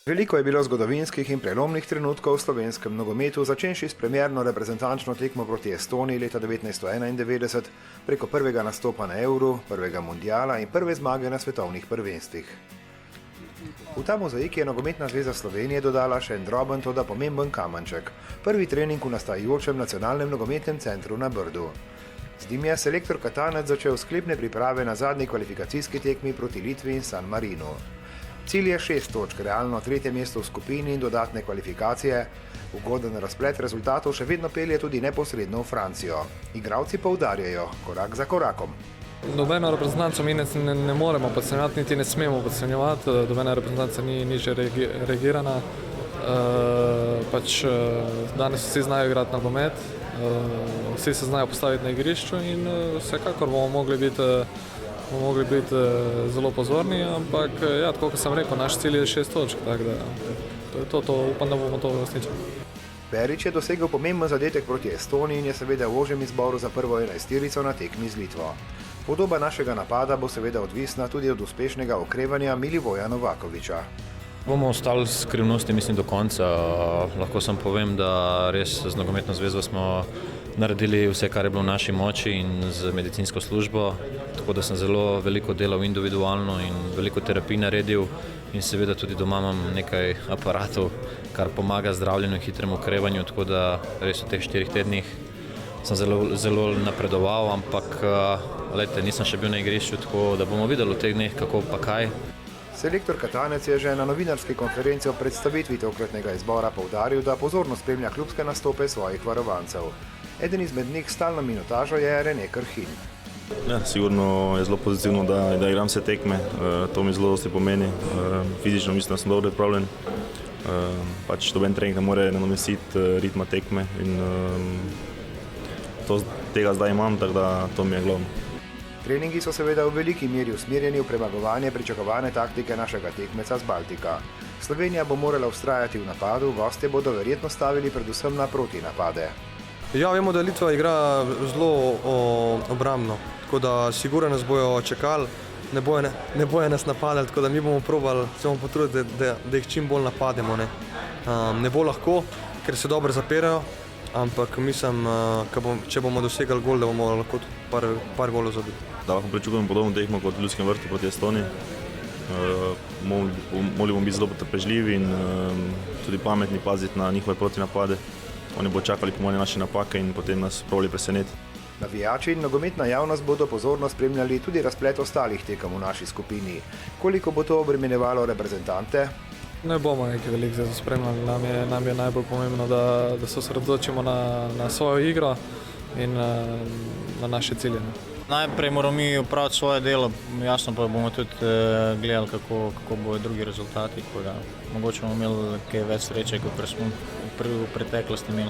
Veliko je bilo zgodovinskih in prelomnih trenutkov v slovenskem nogometu, začenši s premjerno reprezentančno tekmo proti Estoniji leta 1991, preko prvega nastopa na Euru, prvega mundiala in prve zmage na svetovnih prvenstvih. V ta mozaik je Nogometna zveza Slovenije dodala še en droben, toda pomemben kamenček. Prvi trening v nastajajočem nacionalnem nogometnem centru na Brdu. Z njim je selektor Katanec začel sklepne priprave na zadnji kvalifikacijski tekmi proti Litvi in San Marinu. Cilj je 6 točk, realno 3. mesto v skupini in dodatne kvalifikacije. Ugoden razplet rezultatov še vedno pelje tudi neposredno v Francijo. Igralci poudarjajo, korak za korakom. Nobeno reprezentanco mi ne moremo podcenjevati, niti ne smemo podcenjevati. Nobena reprezentanca ni že reagirana. Danes vsi znajo igrati nogomet, vsi se znajo postaviti na igrišču in vsekakor bomo mogli biti zelo pozorni, ampak ja, tako kot sem rekel, naš cilj je 6 točk, tako da to je to, upam, da bomo to uresničili. Perić je dosegel pomemben zadetek proti Estoniji in je seveda v ožjem izboru za prvo 11-terico na tekmi z Litvo. Podoba našega napada bo seveda odvisna tudi od uspešnega okrevanja Milivoja Novakovića. Bomo ostali skrivnosti, mislim, do konca. Lahko sem povem, da res z Nogometno zvezo smo naredili vse, kar je bilo v naši moči in z medicinsko službo, tako da sem zelo veliko delal individualno in veliko terapij naredil in seveda tudi doma imam nekaj aparatov, kar pomaga zdravljenju in hitremu okrevanju, tako da res v teh 4 tednih sem zelo napredoval, ampak nisem še bil na igrišču, tako da bomo videli v teh dneh, kako pa kaj. Selektor Katanec je že na novinarski konferenci o predstavitvi tokratnega izbora poudaril, da pozorno spremlja klubske nastope svojih varovancev. Eden izmed njih stalno minutažo je Rene Krhin. Ja, sigurno je zelo pozitivno, da igram vse tekme. To mi zelo dosti pomeni. Fizično mislim, da sem dobro pripravljen. Noben trening ne more nadomestiti ritma tekme in tega zdaj imam, tako da to mi je glavno. Treningi so seveda v veliki meri usmerjeni v premagovanje pričakovane taktike našega tekmeca z Baltika. Slovenija bo morala vztrajati v napadu, gostje bodo verjetno stavili predvsem na protinapade. Ja, vemo, da Litva igra zelo obrambno, tako da sigurno nas bojo čakali, ne bojo nas napadali, tako da mi bomo probali, se bomo potruditi, da jih čim bolj napademo. Ne bo lahko, ker se dobro zapirajo, ampak mislim, če bomo dosegali gol, da bomo lahko par golov zabili. Da lahko pričakujemo podobno tekmo kot v Ljudskem vrtu proti Estoniji. Morali bomo biti zelo potrpežljivi in tudi pametni, paziti na njihove protinapade. Oni bodo čakali po moje naše napake in potem nas probali presenetiti. Navijači in nogometna javnost bodo pozorno spremljali tudi razplet ostalih tekem v naši skupini. Koliko bo to obremenjevalo reprezentante? Ne bomo nekaj veliko spremljali, nam je najbolj pomembno, da se osredotočimo na svojo igro in na naše cilje. Najprej moramo mi opraviti svoje delo, jasno pa bomo tudi gledali, kako bodo drugi rezultati. Mogoče bomo imeli kaj več sreče, kot smo v preteklosti imeli.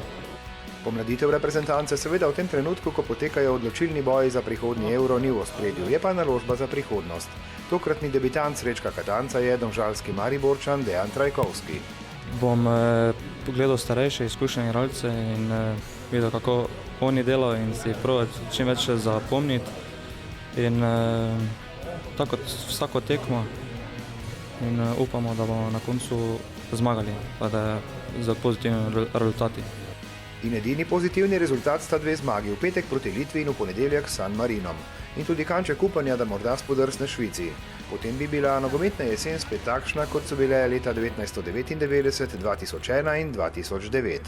Pomladitev reprezentance seveda v tem trenutku, ko potekajo odločilni boji za prihodnji Euro, ni v ospredju, je pa naložba za prihodnost. Tokratni debitant Srečka Katanca je domžalski Mariborčan Dejan Trajkovski. Bom pogledal starejše izkušene igralce in videl, kako oni delajo in si probati čim več zapomniti. In tako kot vsako tekmo in upamo, da bomo na koncu zmagali, pa da za pozitivni rezultati. In edini pozitivni rezultat sta 2 zmagi, v petek proti Litvi in v ponedeljek s San Marinom. In tudi kanček upanja, da morda spodrsne Švici. Potem bi bila nogometna jesen spet takšna, kot so bile leta 1999, 2001 in 2009.